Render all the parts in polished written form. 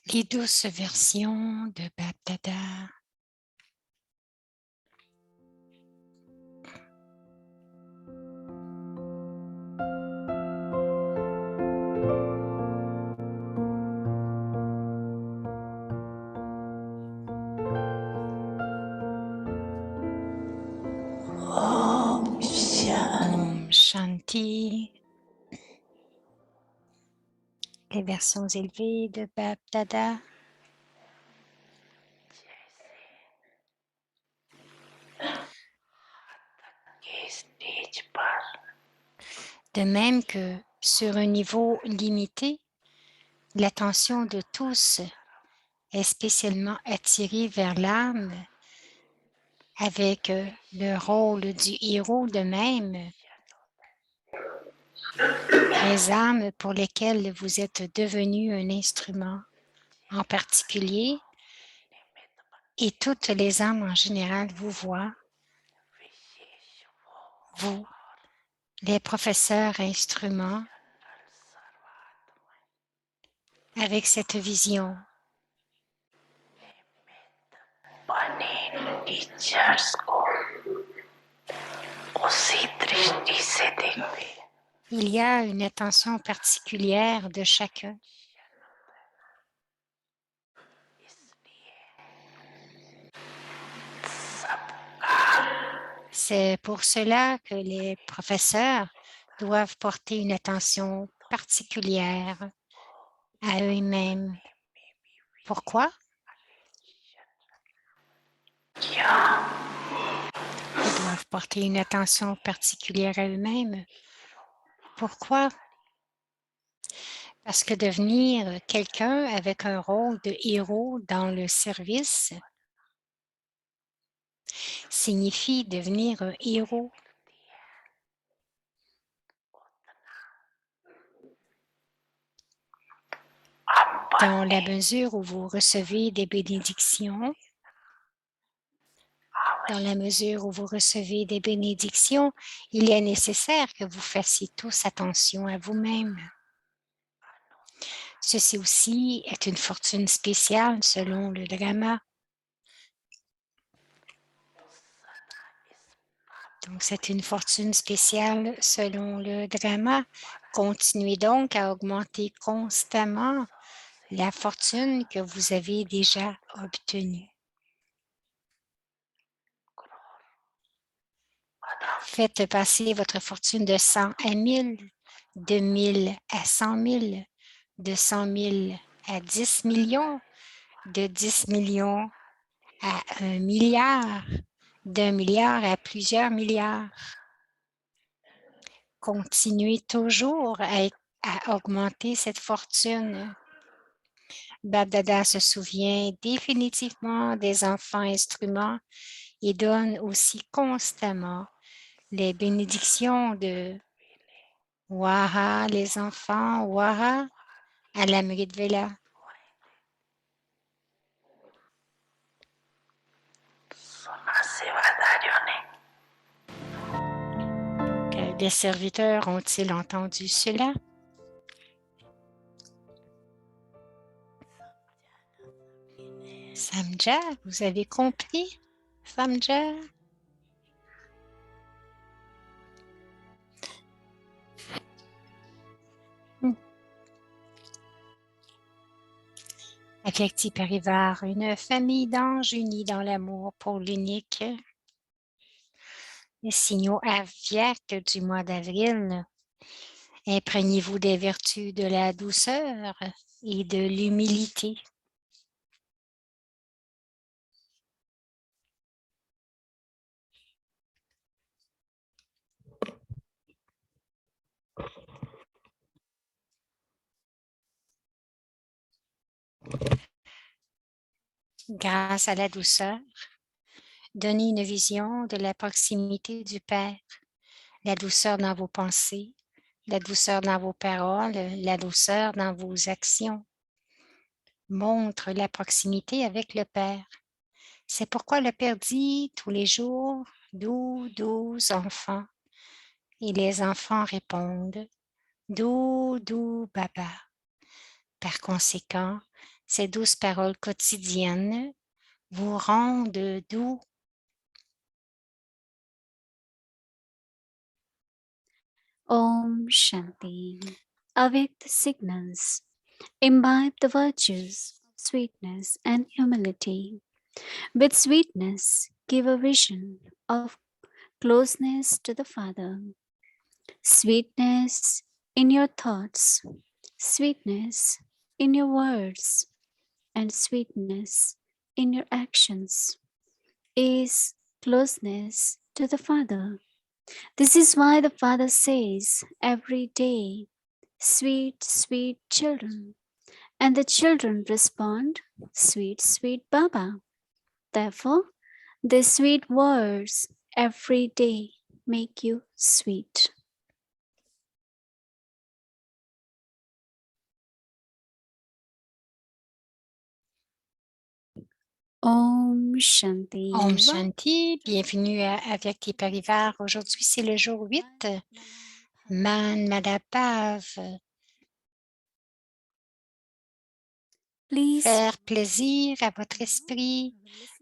Les douces versions de Bap-Dada. Om Shanti. Les versions élevées de Bap-Dada. De même que sur un niveau limité, l'attention de tous est spécialement attirée vers l'âme avec le rôle du héros de même. Les âmes pour lesquelles vous êtes devenu un instrument en particulier et toutes les âmes en général vous voient, vous, les professeurs instruments, avec cette vision. Il y a une attention particulière de chacun. C'est pour cela que les professeurs doivent porter une attention particulière à eux-mêmes. Pourquoi? Ils doivent porter une attention particulière à eux-mêmes. Pourquoi? Parce que devenir quelqu'un avec un rôle de héros dans le service signifie devenir un héros. Dans la mesure où vous recevez des bénédictions, il est nécessaire que vous fassiez tous attention à vous-même. Ceci aussi est une fortune spéciale selon le drama. Donc, c'est une fortune spéciale selon le drama. Continuez donc à augmenter constamment la fortune que vous avez déjà obtenue. Faites passer votre fortune de 100 à 1000, de 1000 à 100 000, de 100 000 à 10 millions, de 10 millions à 1 milliard, d'1 milliard à plusieurs milliards. Continuez toujours à augmenter cette fortune. Bap-Dada se souvient définitivement des enfants instruments et donne aussi constamment les bénédictions de Waha, les enfants, Waha, à l'Amrit Vela. Des serviteurs ont-ils entendu cela? Samja, vous avez compris? Samja? Avyakti Parivar, une famille d'anges unis dans l'amour pour l'unique. Les signaux avyaks du mois d'avril. Imprégnez-vous des vertus de la douceur et de l'humilité. Grâce à la douceur, donnez une vision de la proximité du Père, la douceur dans vos pensées, la douceur dans vos paroles, la douceur dans vos actions. Montre la proximité avec le Père. C'est pourquoi le Père dit tous les jours, doux, doux enfants. Et les enfants répondent, doux, doux, Baba. Par conséquent, Ces douces paroles quotidiennes vous rendent doux. Om Shanti. Awake the signals. Imbibe the virtues of sweetness and humility. With sweetness, give a vision of closeness to the Father. Sweetness in your thoughts, sweetness in your words, and sweetness in your actions is closeness to the Father. This is why the Father says every day, sweet, sweet children. And the children respond, sweet, sweet Baba. Therefore, the sweet words every day make you sweet. Om Shanti. Om Shanti, bienvenue à Vyakti Parivar. Aujourd'hui, c'est le jour 8. Man Madhapav. Faire plaisir à votre esprit.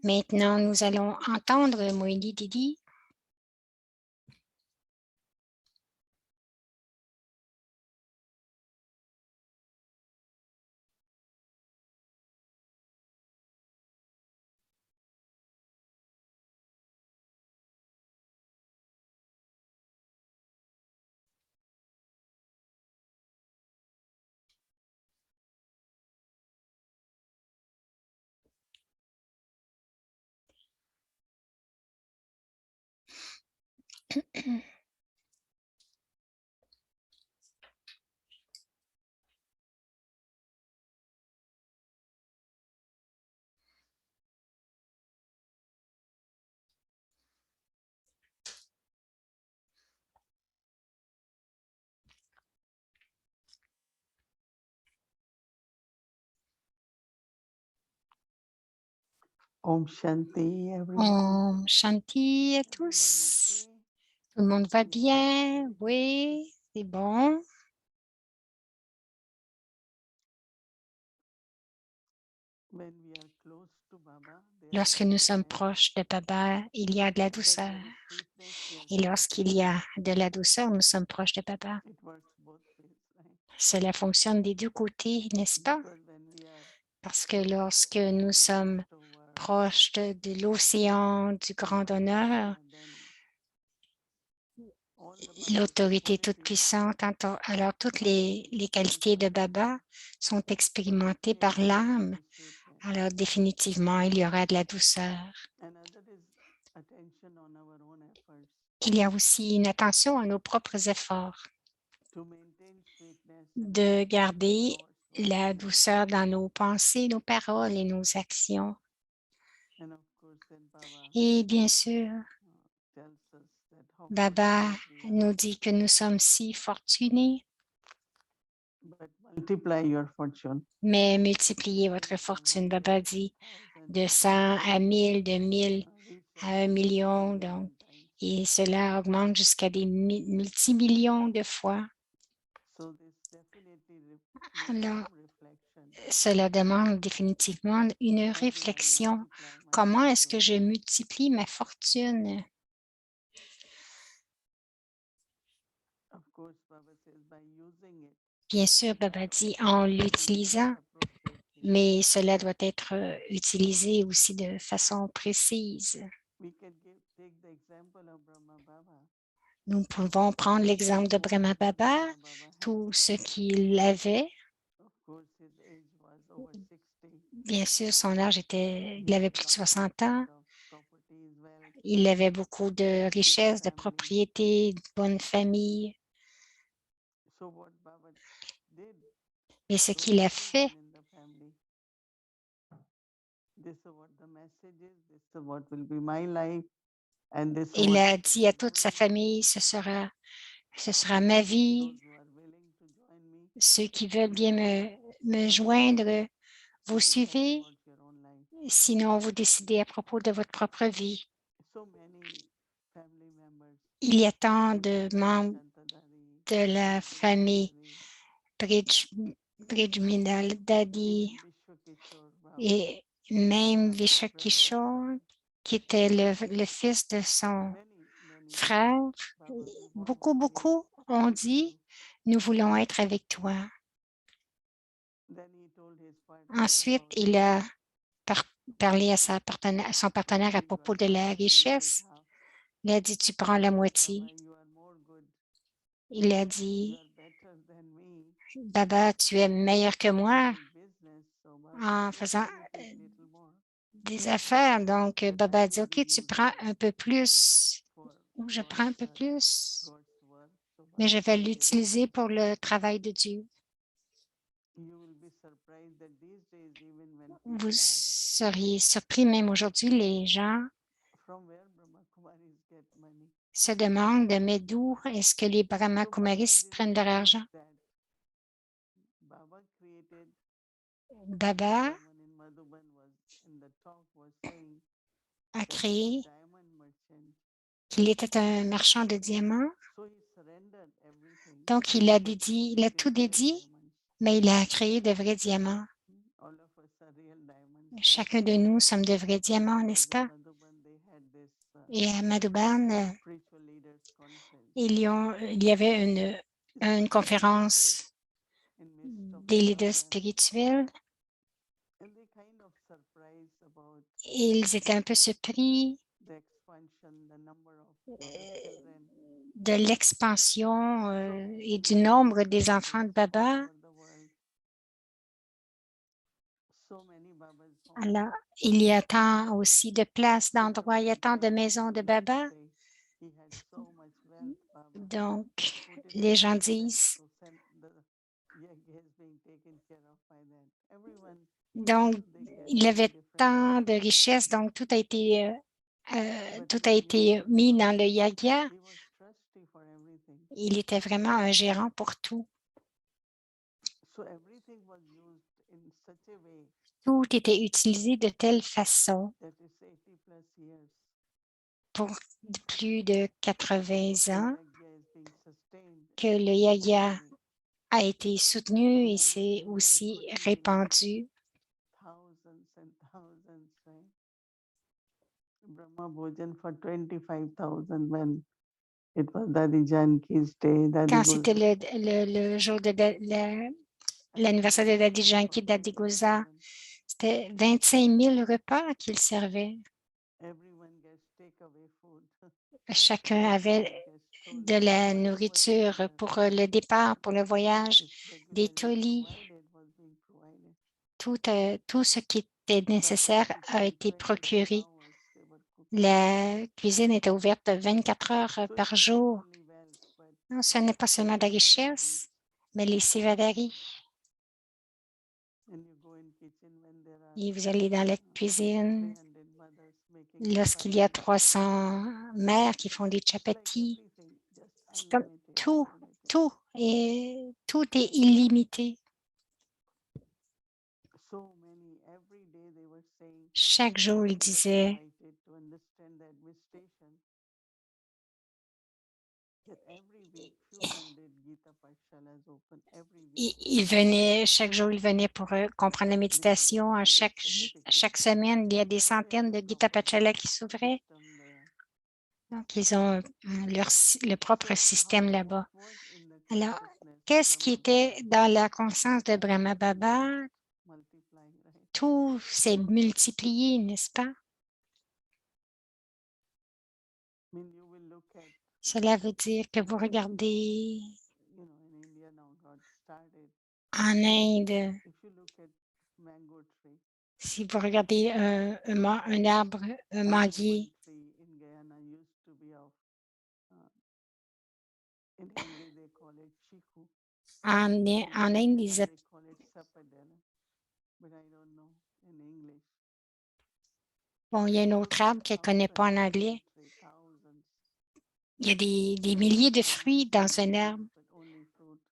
Maintenant, nous allons entendre Moïli Didi. Om Shanti, everyone. Om Shanti à tous. Tout le monde va bien? Oui, c'est bon. When we are close to Baba, there Lorsque is nous sommes sweetness, proches de Baba, il y a de la but douceur. there is sweetness when Et lorsqu'il y a de la douceur, nous sommes proches de Baba. it works both ways, right? Cela fonctionne des deux côtés, n'est-ce pas? Because when we are Parce que lorsque nous sommes close over, proches de l'océan du grand honneur, then all the Baba's l'autorité toute qualities puissante, alors toutes les qualités de Baba sont expérimentées par l'âme. sweetness. Alors définitivement, il y aura de la douceur. Another is attention on our own efforts Il y a aussi une attention à nos propres efforts to maintain sweetness de garder thoughts, la douceur dans nos pensées, nos paroles et nos actions. and of course then Baba Et bien sûr, tells us that how Baba fortunate we are. nous dit que nous sommes si fortunés, But multiply your fortune. mais multipliez votre fortune. Baba dit de 100 à 1000, de 1000 à 1 million, donc, et cela augmente jusqu'à des multimillions de fois. So this definitely Alors, reflection. cela demande définitivement une réflexion. Comment est-ce que je multiplie ma fortune? Of course, Baba says by using it, Bien sûr, Baba dit en l'utilisant, appropriately. mais cela doit être utilisé aussi de façon précise. We can take the example of Brahma Baba. Nous pouvons prendre l'exemple de Brahma Baba, Brahma Baba had, tout ce qu'il avait. of course, his age was over 60. Bien sûr, son âge était, il avait plus de 60 ans. Of properties, wealth, Il avait beaucoup de richesses, de family. propriétés, de bonne famille. So what Baba did, Mais ce qu'il a fait, in the family, this is what the message is, this is what will be my life, and this is il what a dit à toute sa famille, ce sera ma vie. those who are willing to join me, Ceux qui veulent bien me joindre, vous suivez. towards your own life. Sinon, vous décidez à propos de votre propre vie. So many family members, Il y a tant de membres Shantadari, de la famille Bridgminal Dadi, Et même Vishakishore, qui était le fils de son frère, beaucoup ont dit, nous voulons être avec toi. Ensuite, il a parlé à son partenaire à propos de la richesse. Il a dit, tu prends la moitié. Il a dit, Baba, tu es meilleur que moi en faisant des affaires. Donc, Baba a dit, OK, tu prends un peu plus, ou je prends un peu plus, mais je vais l'utiliser pour le travail de Dieu. Vous seriez surpris, même aujourd'hui, les gens se demandent, mais d'où est-ce que les Brahma Kumaris prennent leur argent? Baba a créé qu'il était un marchand de diamants. Donc, il a tout dédié, mais il a créé de vrais diamants. Chacun de nous sommes de vrais diamants, n'est-ce pas? Et à Madhuban, il y avait une conférence des leaders spirituels. Ils étaient un peu surpris de l'expansion et du nombre des enfants de Baba. Alors, il y a tant aussi de places, d'endroits, il y a tant de maisons de Baba. Donc, les gens disent, donc, il avait tant de richesses, donc tout a été mis dans le yagya. Il était vraiment un gérant pour tout. Tout était utilisé de telle façon pour plus de 80 ans que le yagya a été soutenu et s'est aussi répandu. Brahma Bhojan for 25,000 when it was Dadi Janki's day. Quand c'était le jour de l'anniversaire de Dadi Janki, Dadi Gosa, c'était 25 000 repas qu'il servait. Chacun avait de la nourriture pour le départ, pour le voyage, des tolis. Tout ce qui était nécessaire a été procuré. La cuisine était ouverte 24 heures par jour. Non, ce n'est pas seulement la richesse, mais les sivadaris. Et vous allez dans la cuisine lorsqu'il y a 300 mères qui font des chapatis. C'est comme tout est illimité. Chaque jour, il disait, chaque jour, il venait pour comprendre la méditation. Chaque semaine, il y a des centaines de Gita Pachala qui s'ouvraient. Donc, ils ont le propre système là-bas. Alors, qu'est-ce qui était dans la conscience de Brahma Baba? Tout s'est multiplié, n'est-ce pas? Cela veut dire que vous regardez en Inde, si vous regardez un arbre, un manguier, en Inde, bon, il y a un autre arbre qu'elle ne connaît pas en anglais. Il y a des milliers de fruits dans un arbre.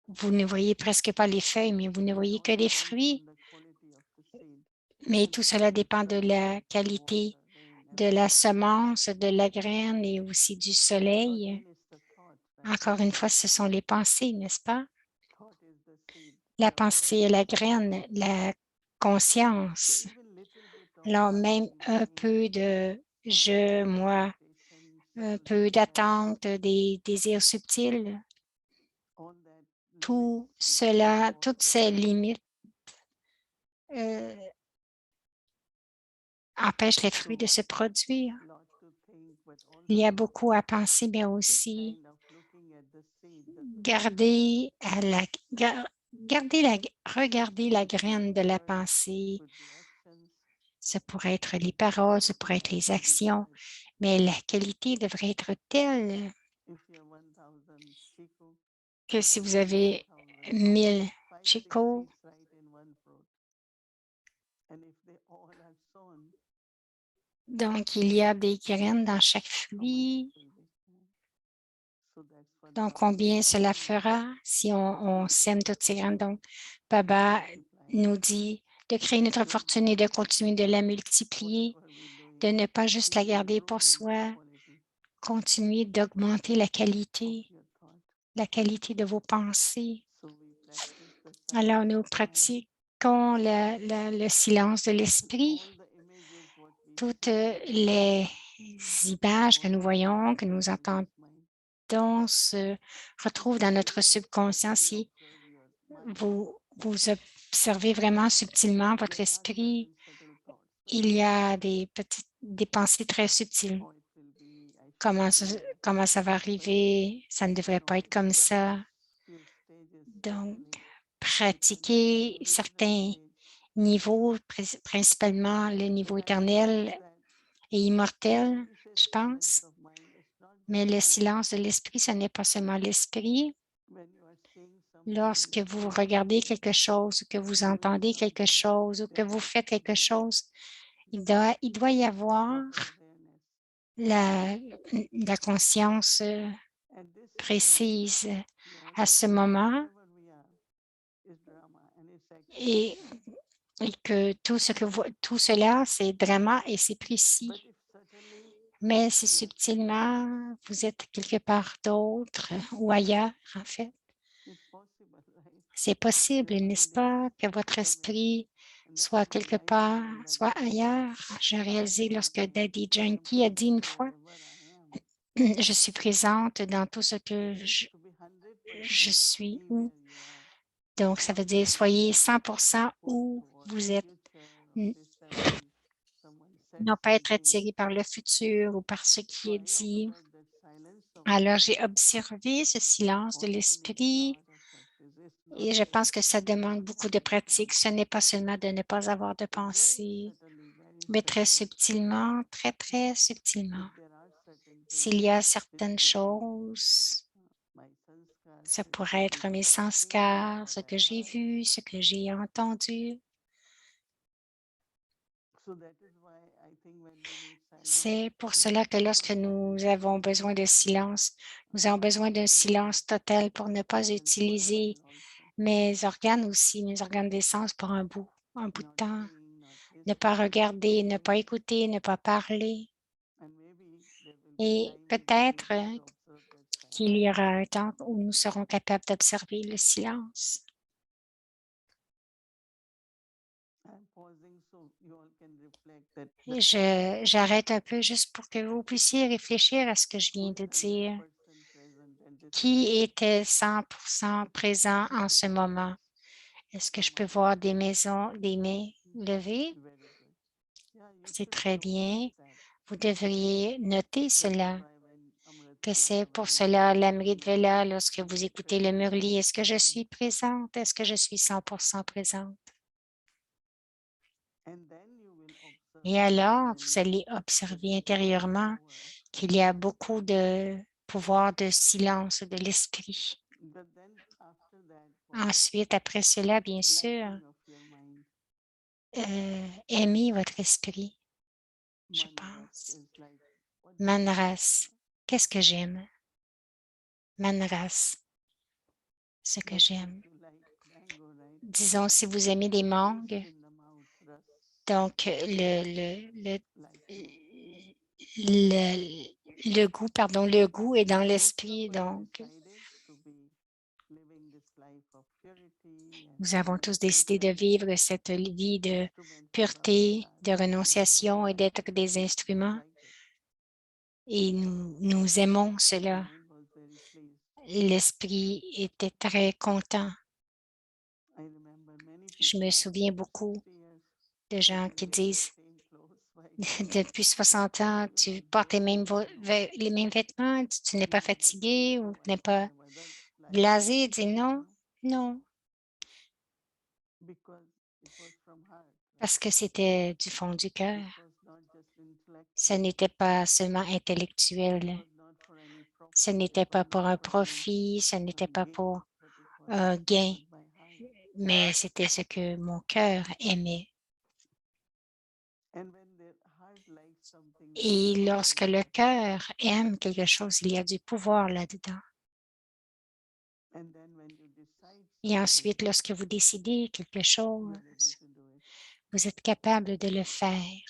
Vous ne voyez presque pas les feuilles, mais vous ne voyez que les fruits. Mais tout cela dépend de la qualité de la semence, de la graine et aussi du soleil. Encore une fois, ce sont les pensées, n'est-ce pas? La pensée est la graine, la conscience Alors, même un peu de je, moi, un peu d'attente, des désirs subtils, tout cela, toutes ces limites empêchent les fruits de se produire. Il y a beaucoup à penser, mais aussi regarder la graine de la pensée. Ça pourrait être les paroles, ça pourrait être les actions, mais la qualité devrait être telle que si vous avez 1000 chicots, donc il y a des graines dans chaque fruit. Donc, combien cela fera si on sème toutes ces graines? Donc, Baba nous dit de créer notre fortune et de continuer de la multiplier, de ne pas juste la garder pour soi, continuer d'augmenter la qualité de vos pensées. Alors, nous pratiquons le silence de l'esprit. Toutes les images que nous voyons, que nous entendons, se retrouvent dans notre subconscient. Si vous observez vraiment subtilement votre esprit, il y a des pensées très subtiles. Comment ça va arriver? Ça ne devrait pas être comme ça. Donc, pratiquer certains niveaux, principalement le niveau éternel et immortel, je pense. Mais le silence de l'esprit, ce n'est pas seulement l'esprit. Lorsque vous regardez quelque chose, que vous entendez quelque chose ou que vous faites quelque chose, il doit y avoir la conscience précise à ce moment et que tout cela, c'est drama et c'est précis. Mais si subtilement, vous êtes quelque part d'autre ou ailleurs, en fait, c'est possible, n'est-ce pas, que votre esprit soit quelque part, soit ailleurs. J'ai réalisé lorsque Daddy Yankee a dit une fois, je suis présente dans tout ce que je suis où. Donc, ça veut dire soyez 100% où vous êtes. Non pas être attiré par le futur ou par ce qui est dit. Alors, j'ai observé ce silence de l'esprit et je pense que ça demande beaucoup de pratique. Ce n'est pas seulement de ne pas avoir de pensée, mais très subtilement, très, très subtilement. S'il y a certaines choses, ça pourrait être mes sanskars, ce que j'ai vu, ce que j'ai entendu. C'est pour cela que lorsque nous avons besoin de silence, nous avons besoin d'un silence total pour ne pas utiliser mes organes aussi, mes organes des sens pour un bout de temps. Ne pas regarder, ne pas écouter, ne pas parler. Et peut-être qu'il y aura un temps où nous serons capables d'observer le silence. J'arrête un peu juste pour que vous puissiez réfléchir à ce que je viens de dire. Qui était 100% présent en ce moment? Est-ce que je peux voir des mains levées? C'est très bien. Vous devriez noter cela, que c'est pour cela l'Amrit Vela lorsque vous écoutez le Murli. Est-ce que je suis présente? Est-ce que je suis 100% présente? Et alors, vous allez observer intérieurement qu'il y a beaucoup de pouvoir de silence de l'esprit. Ensuite, après cela, bien sûr, aimez votre esprit, je pense. Manras, qu'est-ce que j'aime? Manras, ce que j'aime. Disons, si vous aimez des mangues, donc le goût est dans l'esprit, donc Nous avons tous décidé de vivre cette vie de pureté, de renonciation et d'être des instruments. Et nous aimons cela. L'esprit était très content. Je me souviens beaucoup de gens qui disent depuis 60 ans, tu portes les mêmes vêtements, tu n'es pas fatigué ou tu n'es pas blasé. Dis non, non, parce que c'était du fond du cœur. Ce n'était pas seulement intellectuel. Ce n'était pas pour un profit, ce n'était pas pour un gain, mais c'était ce que mon cœur aimait. Et lorsque le cœur aime quelque chose, il y a du pouvoir là-dedans. Et ensuite, lorsque vous décidez quelque chose, vous êtes capable de le faire.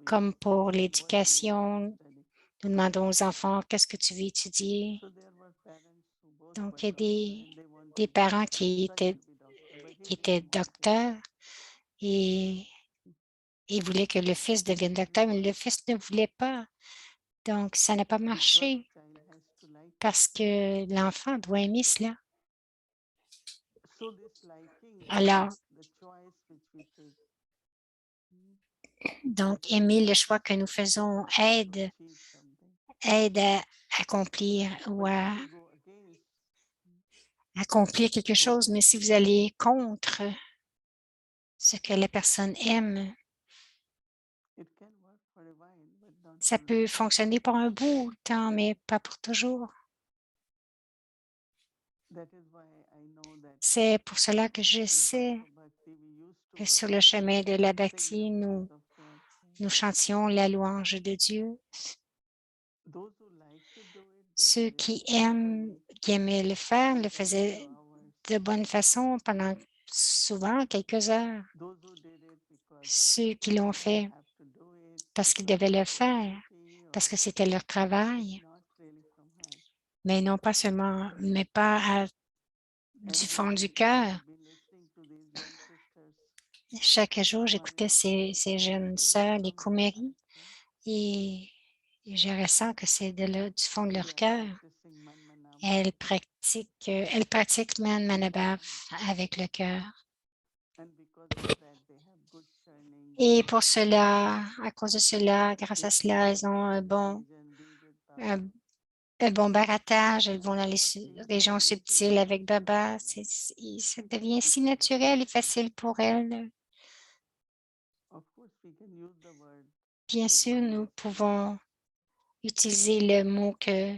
Comme pour l'éducation, nous demandons aux enfants, qu'est-ce que tu veux étudier? Donc, il y a des parents qui étaient docteurs et voulaient que le fils devienne docteur, mais le fils ne voulait pas. Donc, ça n'a pas marché parce que l'enfant doit aimer cela. Alors, donc, aimer le choix que nous faisons aide à accomplir ou à accomplir quelque chose, mais si vous allez contre ce que la personne aime, ça peut fonctionner pour un bout de temps, mais pas pour toujours. C'est pour cela que je sais que sur le chemin de la bhakti, nous chantions la louange de Dieu. Ceux qui aimaient le faire, le faisaient de bonne façon pendant souvent quelques heures. Ceux qui l'ont fait parce qu'ils devaient le faire, parce que c'était leur travail, mais non pas seulement, mais pas du fond du cœur. Chaque jour, j'écoutais ces jeunes sœurs, les Kumari, et je ressens que c'est du fond de leur cœur. Elles pratiquent Man Manabhav avec le cœur. Et pour cela, à cause de cela, grâce à cela, elles ont un bon baratage. Elles vont dans les régions subtiles avec Baba. Ça devient si naturel et facile pour elles. Bien sûr, nous pouvons utiliser le mot que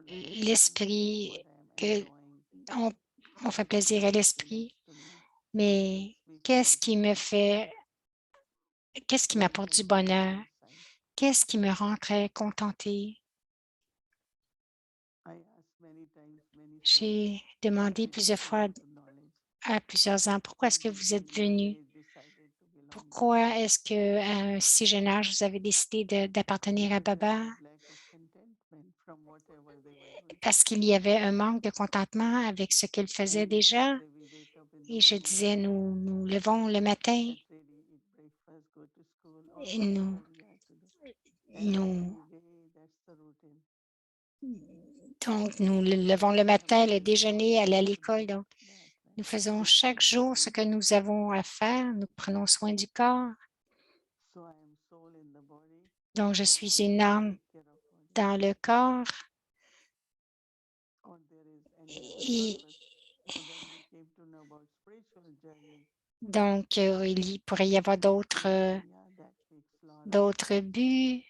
l'esprit, que on fait plaisir à l'esprit, mais qu'est-ce qui m'apporte du bonheur? Qu'est-ce qui me rend très contentée? J'ai demandé plusieurs fois à plusieurs ans, pourquoi est-ce que vous êtes venu? Pourquoi est-ce qu'à un si jeune âge, vous avez décidé d'appartenir à Baba? Parce qu'il y avait un manque de contentement avec ce qu'il faisait déjà. Et je disais, nous levons le matin et nous levons le matin, le déjeuner, aller à l'école. Donc, nous faisons chaque jour ce que nous avons à faire. Nous prenons soin du corps. Donc, je suis une âme dans le corps. Et donc, il pourrait y avoir d'autres buts.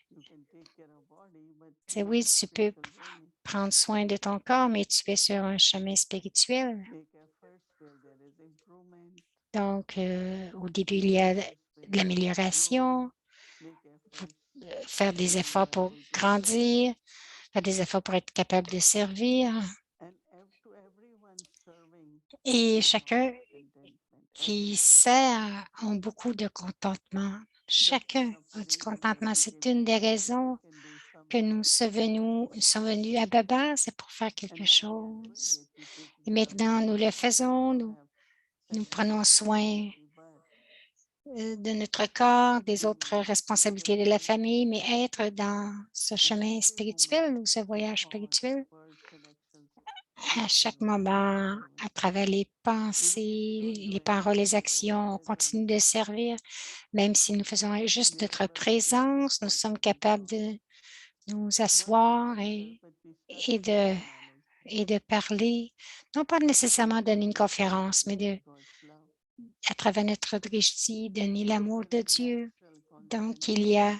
C'est oui, tu peux prendre soin de ton corps, mais tu es sur un chemin spirituel. Donc, au début, il y a de l'amélioration, faire des efforts pour grandir, faire des efforts pour être capable de servir. Et chacun qui sert ont beaucoup de contentement. Chacun a du contentement. C'est une des raisons que nous sommes venus à Baba, c'est pour faire quelque chose. Et maintenant, nous le faisons, nous prenons soin de notre corps, des autres responsabilités de la famille, mais être dans ce chemin spirituel ou ce voyage spirituel, à chaque moment, à travers les pensées, les paroles, les actions, on continue de servir, même si nous faisons juste notre présence, nous sommes capables de nous asseoir et de parler, non pas nécessairement donner une conférence, mais à travers notre drishti, donner l'amour de Dieu. Donc, il y a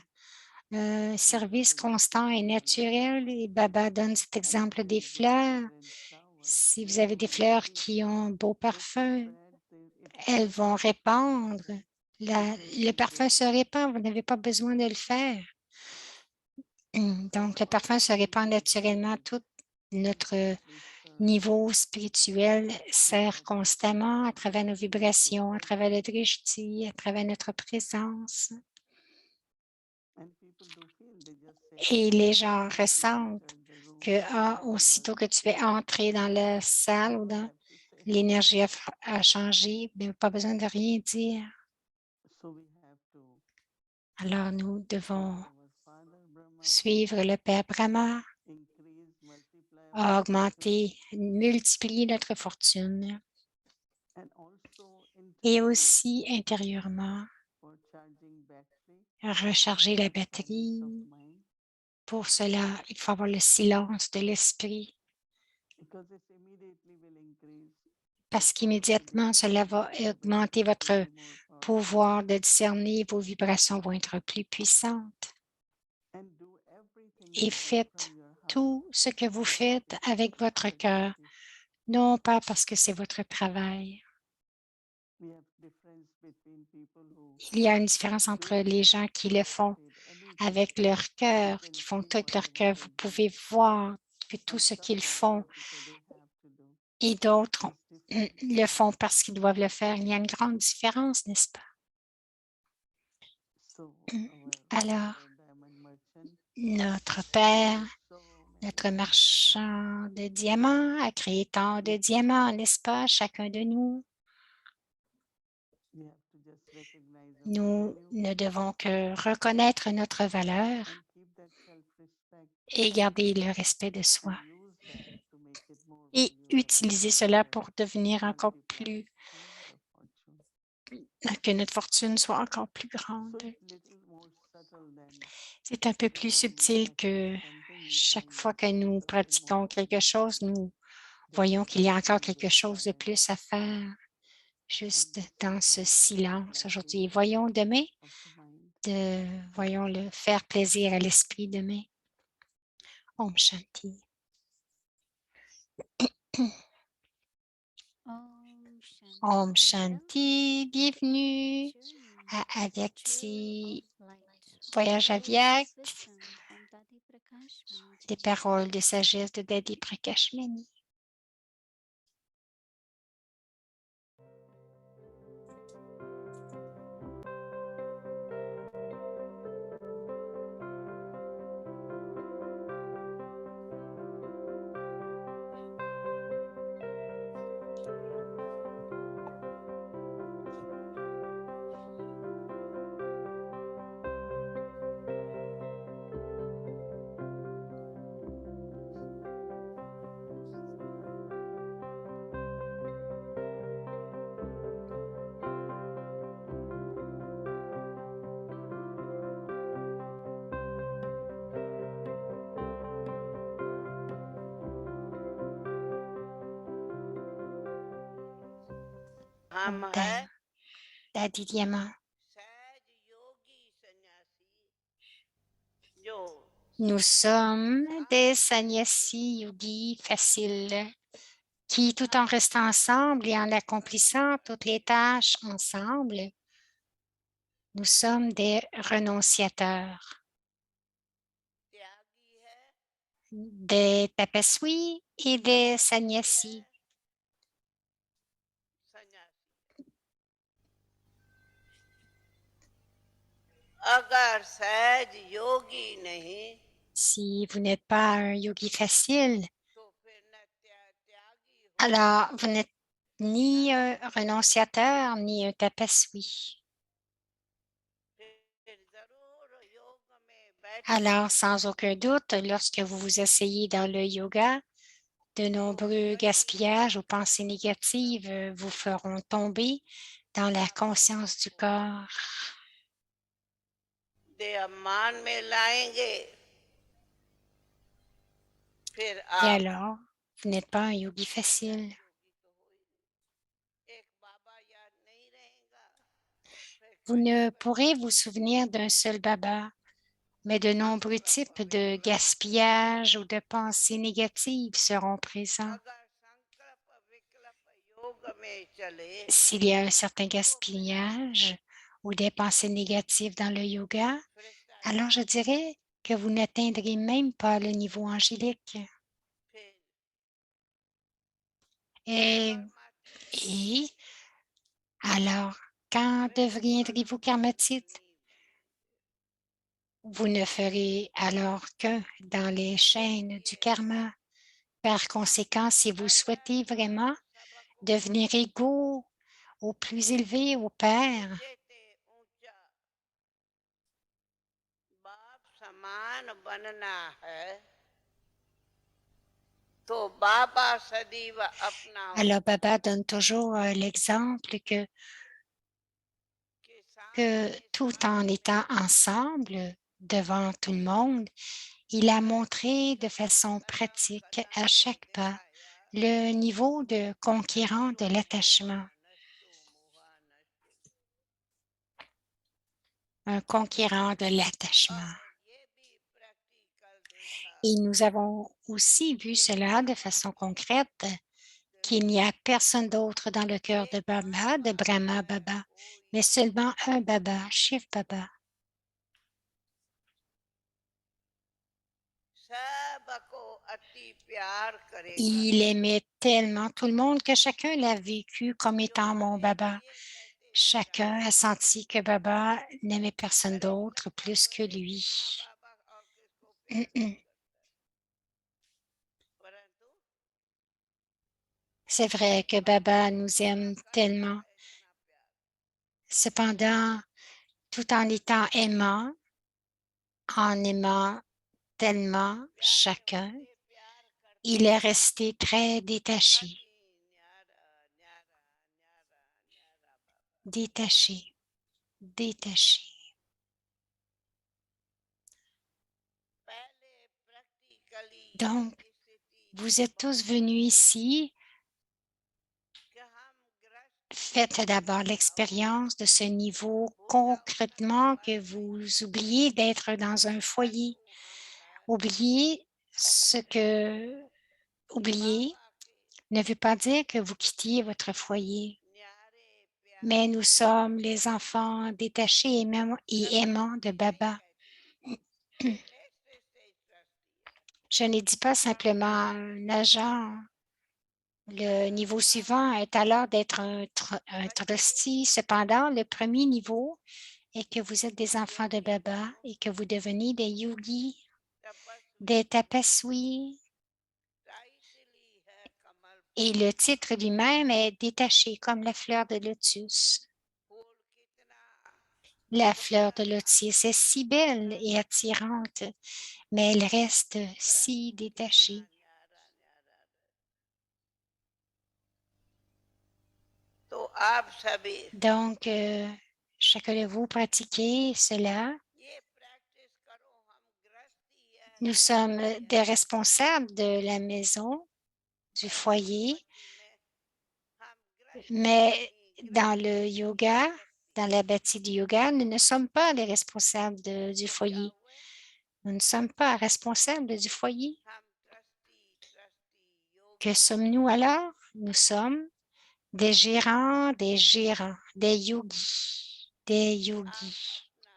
un service constant et naturel et Baba donne cet exemple des fleurs. Si vous avez des fleurs qui ont un beau parfum, elles vont répandre. Le parfum se répand, vous n'avez pas besoin de le faire. Donc, le parfum se répand naturellement. Tout notre niveau spirituel sert constamment à travers nos vibrations, à travers le drishti, à travers notre présence. Et les gens ressentent que aussitôt que tu es entré dans la salle ou dans l'énergie a changé, mais pas besoin de rien dire. Alors, nous devons suivre le Père Brahma, augmenter, multiplier notre fortune et aussi intérieurement, recharger la batterie. Pour cela, il faut avoir le silence de l'esprit parce qu'immédiatement, cela va augmenter votre pouvoir de discerner, vos vibrations vont être plus puissantes. Et faites tout ce que vous faites avec votre cœur, non pas parce que c'est votre travail. Il y a une différence entre les gens qui le font avec leur cœur, qui font tout avec leur cœur. Vous pouvez voir que tout ce qu'ils font et d'autres le font parce qu'ils doivent le faire. Il y a une grande différence, n'est-ce pas? Alors, notre Père, notre marchand de diamants a créé tant de diamants, n'est-ce pas, chacun de nous? Nous ne devons que reconnaître notre valeur et garder le respect de soi et utiliser cela pour devenir encore plus, que notre fortune soit encore plus grande. C'est un peu plus subtil que chaque fois que nous pratiquons quelque chose, nous voyons qu'il y a encore quelque chose de plus à faire juste dans ce silence aujourd'hui. Voyons demain, voyons le faire plaisir à l'esprit demain. Om Shanti. Om Shanti, bienvenue à Avyakti Voyage Avyak, des paroles de sagesse de Dadi Prakash Mani. हम है Dadi Diamant. सहज योगी सन्यासी जो Nous sommes des sannyasi yogis faciles qui, tout en restant ensemble et en accomplissant toutes les tâches ensemble, nous sommes des renonciateurs, त्यागी है des tapasvis et des sannyasis. सन्यासी अगर सहज योगी नहीं Si vous n'êtes pas un yogi facile, तो फिर न त्यागी हो alors vous n'êtes ni un renonciateur, ni un tapaswi. फिर जरूर योग में बैठ Alors, sans aucun doute, lorsque vous vous asseyez dans le yoga, de nombreux gaspillages ou pensées négatives vous feront tomber dans la conscience du corps. देह मान में लाएंगे फिर Et आप alors, vous n'êtes pas un yogi facile. योगी तो हो ही नहीं एक बाबा याद नहीं रहेगा फिर Vous कई ne प्रकार pourrez vous souvenir d'un seul baba, mais de nombreux types de gaspillage ou de pensées négatives seront présents. अगर संकल्प विकल्प योग में चले S'il y a un certain gaspillage ou des pensées négatives dans le yoga, Firishta alors je dirais que vous n'atteindrez même pas le niveau angélique. फिर Et, परमात्मा et alors, quand deviendrez-vous karmatite? Vous ne ferez alors qu'un dans les chaînes du karma. Par conséquent, si vous souhaitez vraiment devenir égaux au plus élevé, au Père, देते ऊंचा बाप समान बनना है तो बाबा सदैव अपना alors Baba donne toujours l'exemple que के सामने tout en étant ensemble devant tout le monde, il a montré de façon pratique à chaque pas दिखाया le niveau de conquérant de l'attachement, नष्टो मोहा नष्टो un conquérant de l'attachement. और ये भी प्रैक्टिकल देखा Et nous avons aussi vu cela de façon concrète, qu'il n'y a personne d'autre dans le cœur de Baba, de Brahma Baba, mais seulement un Baba, Shiv Baba. सबको अति प्यार करेगा Il aimait tellement tout le monde que chacun l'a vécu comme जो étant mon अनेक Baba. ये कहते हैं Chacun a senti que Baba n'aimait personne अरे d'autre भैया plus que मुझे lui. कितना बाबा और किसको प्यार नहीं करता परंतु C'est vrai que Baba nous aime tellement. इतना प्यार Cependant, tout en étant aimant, en aimant tellement प्यार chacun, करते प्यार करते il est resté très détaché, अति न्यारा न्यारा न्यारा न्यारा बाबा détaché, détaché. पहले प्रैक्टिकली Donc, ये स्थिति vous êtes tous venus ici. कि हम ग्रस्त Faites d'abord l'expérience de ce niveau concrètement que vous oubliez d'être dans un foyer. को हम धार Oubliez ce que oublier बाबा के ne veut pas dire que vous quittiez votre foyer, न्यारे mais प्यारे nous sommes les enfants détachés et aimants de Baba. ये next stage trustee है Je ne dis pas simplement un agent. Le niveau suivant est alors d'être un trustee. Cependant, le premier niveau est que vous êtes des enfants de Baba et que vous devenez des yogis, तपस्वी des tapaswi. Tightly है कमल Et le titre lui-même est détaché comme la fleur de lotus. फूल कितना La fleur de lotus est si belle et attirante, mais elle reste si détachée. न्यारा न्यारा तो आप सभी Donc, chacun de vous pratiquez cela. ये प्रैक्टिस करो हम गृहस्थी है Nous sommes des responsables de la maison, du foyer, भक्ति में हम गृहस्थी mais नहीं dans le गृहस्थी yoga, गृहस्थी dans la bâtie du yoga, nous ne sommes pas les responsables du तो क्या foyer. हुए Nous ne sommes pas responsables du foyer. हम ट्रस्टी ट्रस्टी Que योगी sommes-nous alors? Nous sommes des gérants, des yogis, des आप yogis. अपना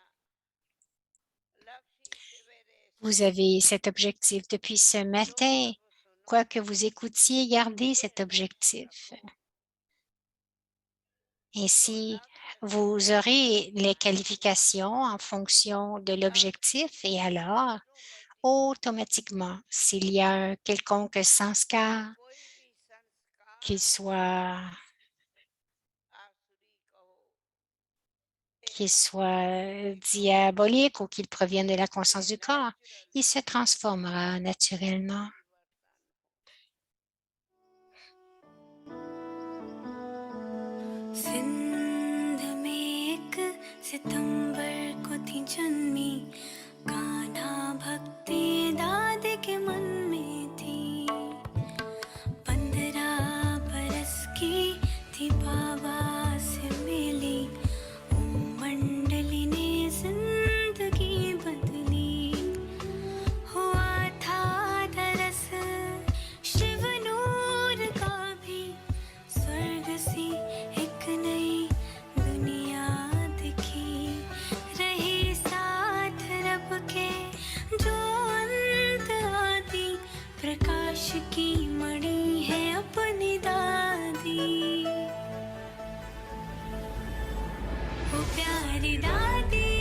लक्ष्य सवेरे Vous से avez cet objectif depuis ce जो matin. अब सुनो Quoi que vous écoutiez, gardez ये cet लक्ष्य objectif. रखो तो Ainsi, लक्ष्य vous aurez les qualifications en fonction de लक्ष्य l'objectif et alors, automatiquement s'il y a un quelconque sanskar, कोई भी संस्कार qu'il soit आसुरी कहो diabolique ou qu'il provienne de la conscience du corps, il se transformera naturellement. Sindh में एक सितंबर को थी जन्मी कान्हा भक्ति दाद के मन में थी 15 बरस की थी बाबा से मिली मंडली ने जिंदगी बदली हुआ था दरस शिव नूर का भी स्वर्ग सी एक नई दुनिया दिखी रही साथ रब के जो अंत आदि प्रकाश की मणि है अपनी दादी वो प्यारी दादी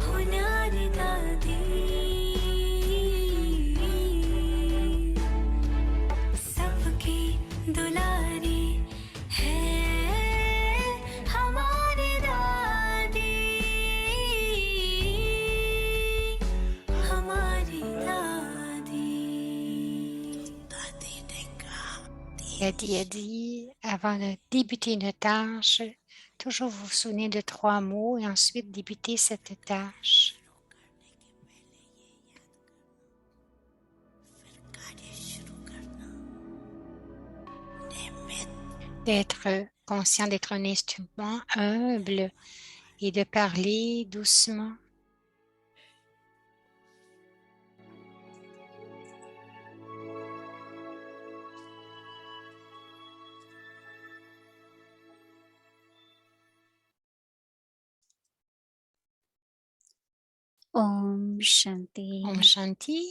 हो न्यारी दादी सबकी दुलारी है हमारी दादी हमारी दादी दादी ने कहा Il a dit, avant de débuter une tâche, toujours vous vous souvenez de 3 mots et ensuite débuter cette tâche. D'être conscient d'être un instrument humble et de parler doucement. Om Shanti. Om Shanti.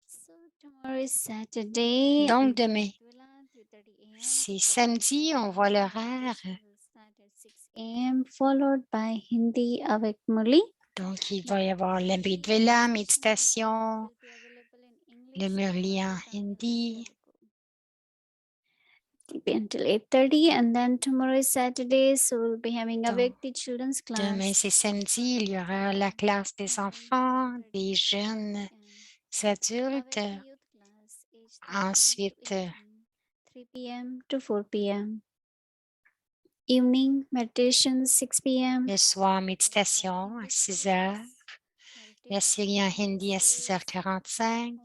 So tomorrow is Saturday. Donc and demain, Vedula, 3:30 a.m. c'est samedi, on voit l'horaire. Will start at 6 a.m. followed by Hindi avec Murli. Donc, il va y avoir l'abri de Vela, méditation, Will be available in le English, Murli en Tamil, hindi. It will be until 8:30, and then tomorrow is Saturday, so we'll be having a Donc, Vyakti children's class. Demain, c'est samedi, il y aura la classe des enfants, des jeunes adultes. Ensuite, 3 p.m. to 4 p.m. Evening meditation 6 p.m. le soir, méditation à 6 heures. La série en hindi à 6h45.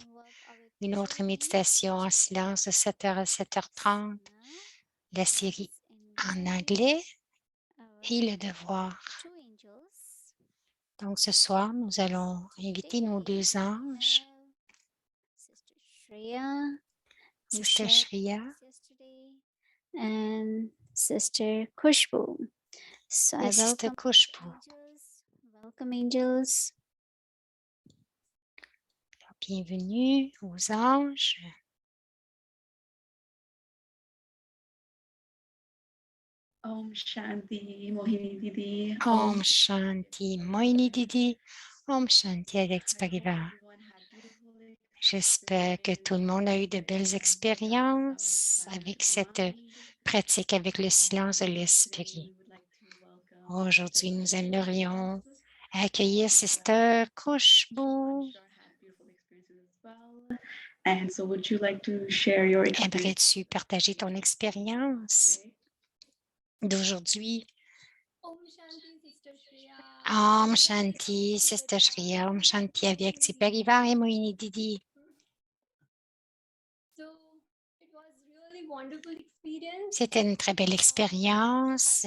Une autre méditation en silence de 7h à 7h30. La série en anglais et le devoir. Donc, ce soir, nous allons inviter nos 2 anges, Sister Shreya, Sister Shreya and Sister Kushbu. So I et Sister welcome Kushbu. angels. Welcome angels. Bienvenue aux anges. Om Shanti, Mohini Didi. Om Shanti, Moini Didi. Om Shanti, Alex Parivar. J'espère que tout le monde a eu de belles expériences avec cette pratique avec le silence de l'esprit. Aujourd'hui, nous aimerions accueillir Sister Kushbu. And so would you like to share your experience? Aimerais-tu partager ton expérience d'aujourd'hui? Om Shanti, Sister Shreya, Om Shanti avec Parivar et Moini Didi. C'était une très belle expérience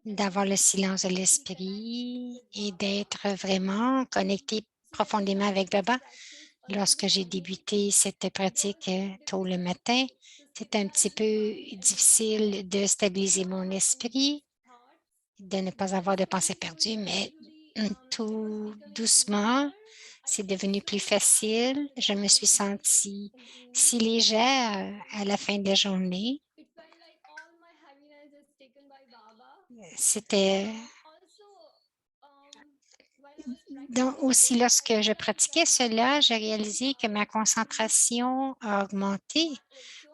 d'avoir le silence de l'esprit et d'être vraiment connecté profondément avec Baba. Lorsque j'ai débuté cette pratique tôt le matin, c'était un petit peu difficile de stabiliser mon esprit, de ne pas avoir de pensées perdues, mais tout doucement, c'est devenu plus facile. Je me suis sentie si légère à la fin de la journée. C'était Donc, aussi, lorsque je pratiquais cela, j'ai réalisé que ma concentration a augmenté.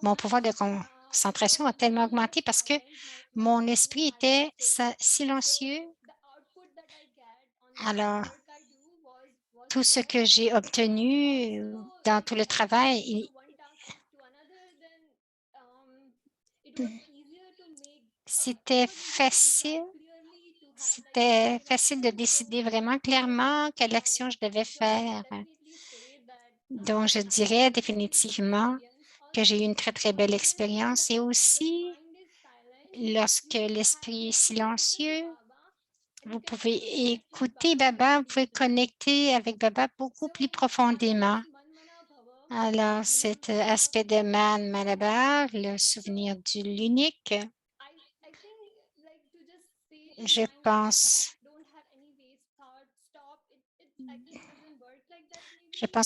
Mon pouvoir de concentration a tellement augmenté parce que mon esprit était silencieux. Alors, tout ce que j'ai obtenu dans tout le travail, c'était facile. C'était facile de décider vraiment clairement quelle action je devais faire. Donc, je dirais définitivement que j'ai eu une très, très belle expérience et aussi, lorsque l'esprit est silencieux, vous pouvez écouter Baba, vous pouvez connecter avec Baba beaucoup plus profondément. Alors, cet aspect de Man Malabar, le souvenir de l'unique, je pense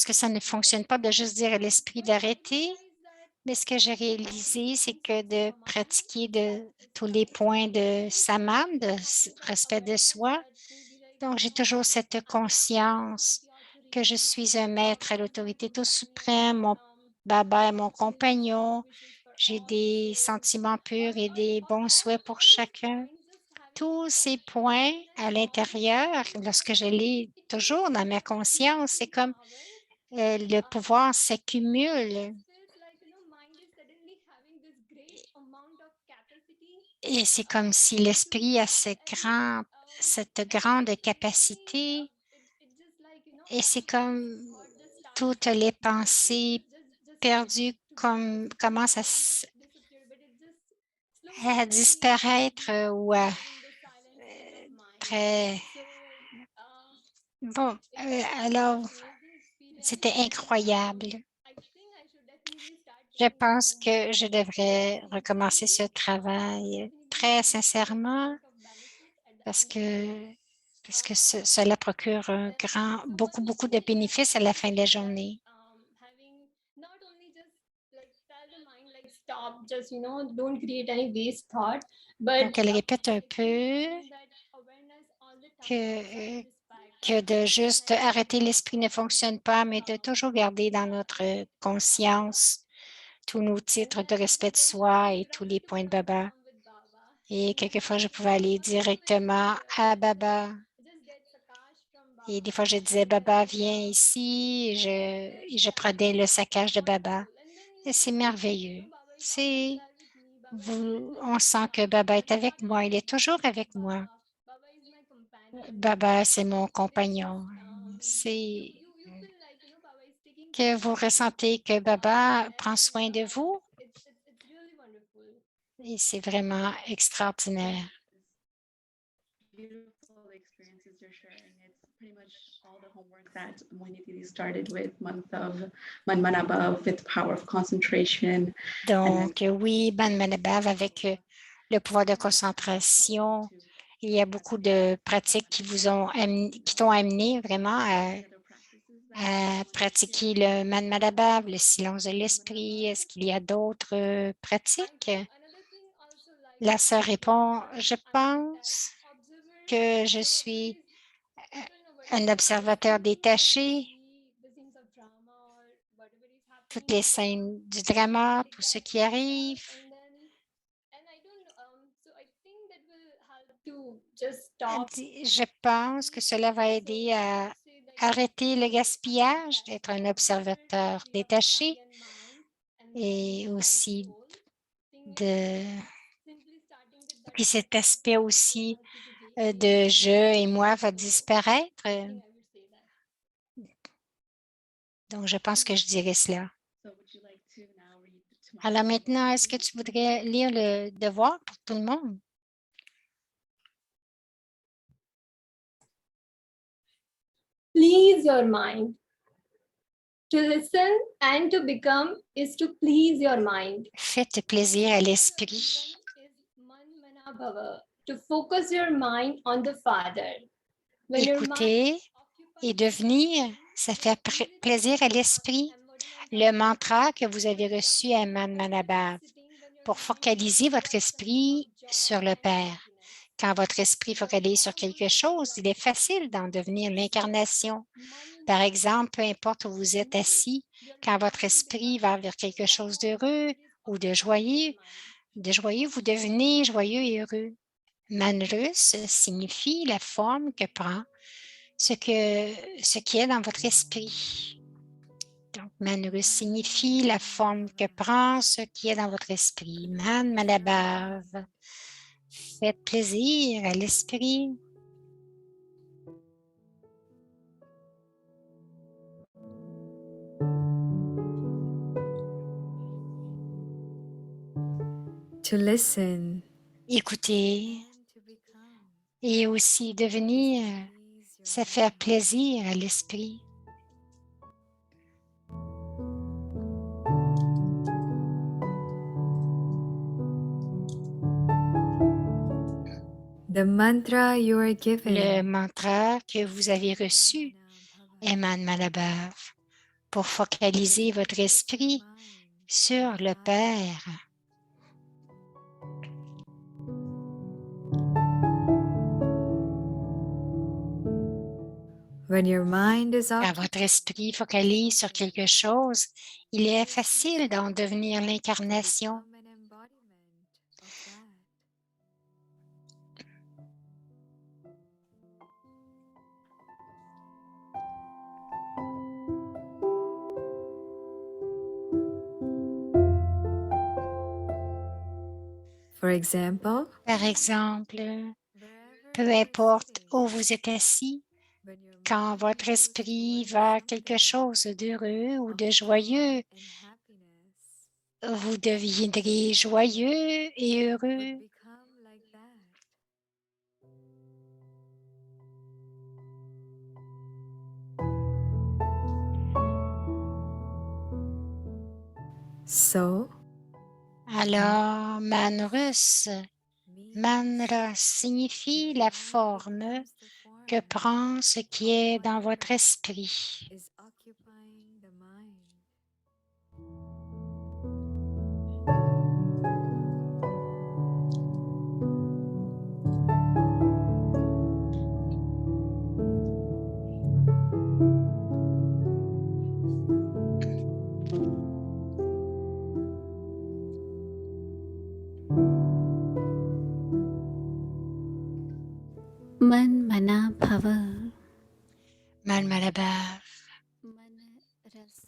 que ça ne fonctionne pas de juste dire à l'esprit d'arrêter, mais ce que j'ai réalisé, c'est que de pratiquer de tous les points de Samam, de respect de soi. Donc, j'ai toujours cette conscience que je suis un maître à l'autorité tout suprême, mon Baba est mon compagnon. J'ai des sentiments purs et des bons souhaits pour chacun. Tous ces points à l'intérieur, lorsque je l'ai toujours dans ma conscience, c'est comme le pouvoir s'accumule. Et c'est comme si l'esprit a cette grande capacité et c'est comme toutes les pensées perdues commencent à disparaître ou à très... Bon, alors, c'était incroyable. Je pense que je devrais recommencer ce travail très sincèrement parce que cela procure beaucoup de bénéfices à la fin de la journée. Donc, elle répète un peu que de juste arrêter l'esprit ne fonctionne pas, mais de toujours garder dans notre conscience tous nos titres de respect de soi et tous les points de Baba. Et quelquefois, je pouvais aller directement à Baba. Et des fois, je disais, Baba, viens ici. Et je prenais le saccage de Baba. Et c'est merveilleux. On sent que Baba est avec moi. Il est toujours avec moi. Baba, c'est mon compagnon. C'est que vous ressentez que Baba prend soin de vous. Et c'est vraiment extraordinaire. Beautiful experiences you're sharing. It's pretty much all the homework that Mohini Didi started with, month of Manmanabhav, with power of concentration. Donc, oui, Manmanabhav avec le pouvoir de concentration. Il y a beaucoup de pratiques qui t'ont amené vraiment à pratiquer le Manmanabhav, le silence de l'esprit. Est-ce qu'il y a d'autres pratiques? La sœur répond, je pense que je suis un observateur détaché. Toutes les scènes du drama, tout ce qui arrive. Je pense que cela va aider à arrêter le gaspillage, d'être un observateur détaché et aussi puis cet aspect aussi de je et moi va disparaître. Donc, je pense que je dirais cela. Alors maintenant, est-ce que tu voudrais lire le devoir pour tout le monde? Please your mind. To listen and to become is to please your mind. Faites plaisir à l'esprit. To focus your mind on the Father. Écouter et devenir, ça fait plaisir à l'esprit. Le mantra que vous avez reçu à Manmanabhav pour focaliser votre esprit sur le Père. Quand votre esprit focalise sur quelque chose, il est facile d'en devenir l'incarnation. Par exemple, peu importe où vous êtes assis, quand votre esprit va vers quelque chose d'heureux ou de joyeux, vous devenez joyeux et heureux. Manrus signifie la forme que prend ce qui est dans votre esprit. Donc, Manrus signifie la forme que prend ce qui est dans votre esprit. Man Malabav. Faites plaisir à l'esprit. To listen Écoutez and to become. et aussi devenir, c'est faire plaisir à l'esprit. The mantra you are Le given mantra que vous avez reçu est Man Malabav pour focaliser votre esprit sur le Père. When your mind is Quand votre esprit focalise sur quelque chose, il est facile d'en devenir l'incarnation. become an embodiment of that. For example, Par exemple, wherever peu you are importe sitting, où vous êtes assis, when your quand mind votre goes esprit towards va à quelque something chose d'heureux ou of de joy joyeux, and happiness, vous deviendrez joyeux et would heureux. become like that. So, Alors, Manrus, means Manra signifie la that forme becomes the que form prend ce qui of est dans votre whatever esprit. is occupying the mind. Man mana bhava. Man Malabav. Man ras.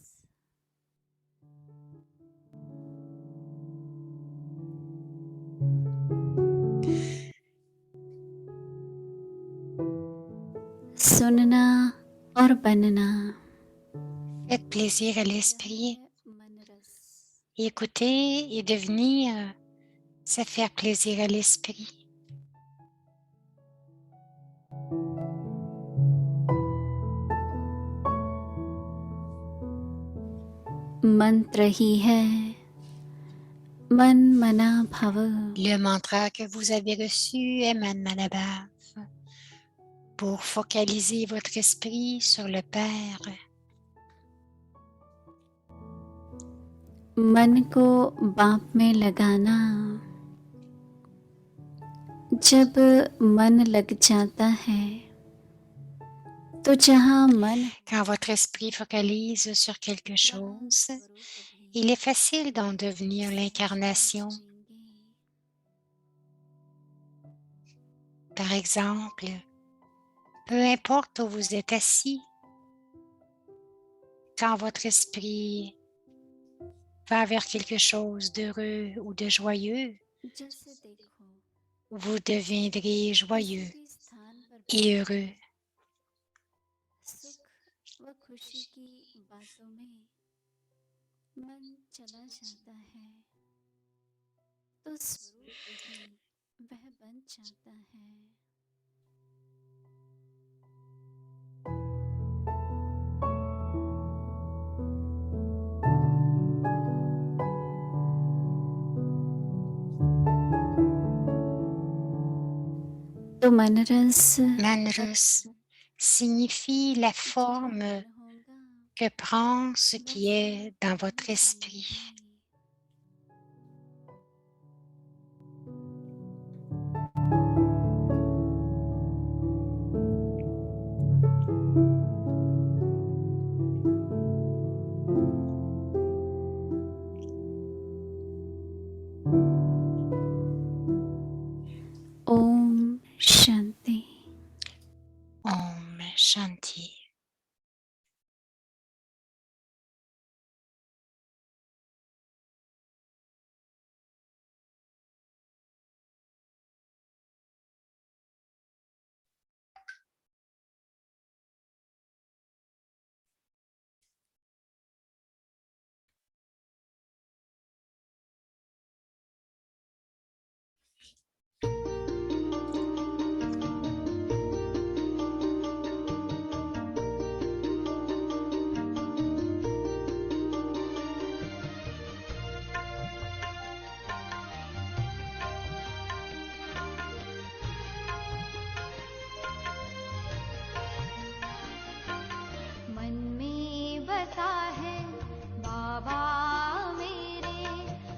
सुनना और बनना Faites plaisir à यह l'esprit. है मन रस. Écoutez et devenir, c'est faire plaisir à l'esprit. मंत्र ही है मन मना भव. Le mantra que vous avez reçu est Man Malabav pour focaliser votre esprit sur le Père. मन को बाप में लगाना. जब मन लग जाता है तो जहाँ मन Quand votre esprit focalise sur quelque chose, il est facile d'en devenir l'incarnation. Par exemple, peu importe où vous êtes assis, quand votre esprit va vers quelque chose d'heureux ou de joyeux, जैसे देखो vous deviendrez joyeux किसी भी स्थान पर et heureux. सुख व खुशी की बातों में मन चला जाता है तो स्वरूप ही वह बन जाता है. तो मनरस Manrus signifie la forme que prend ce qui est dans votre esprit. Shanti.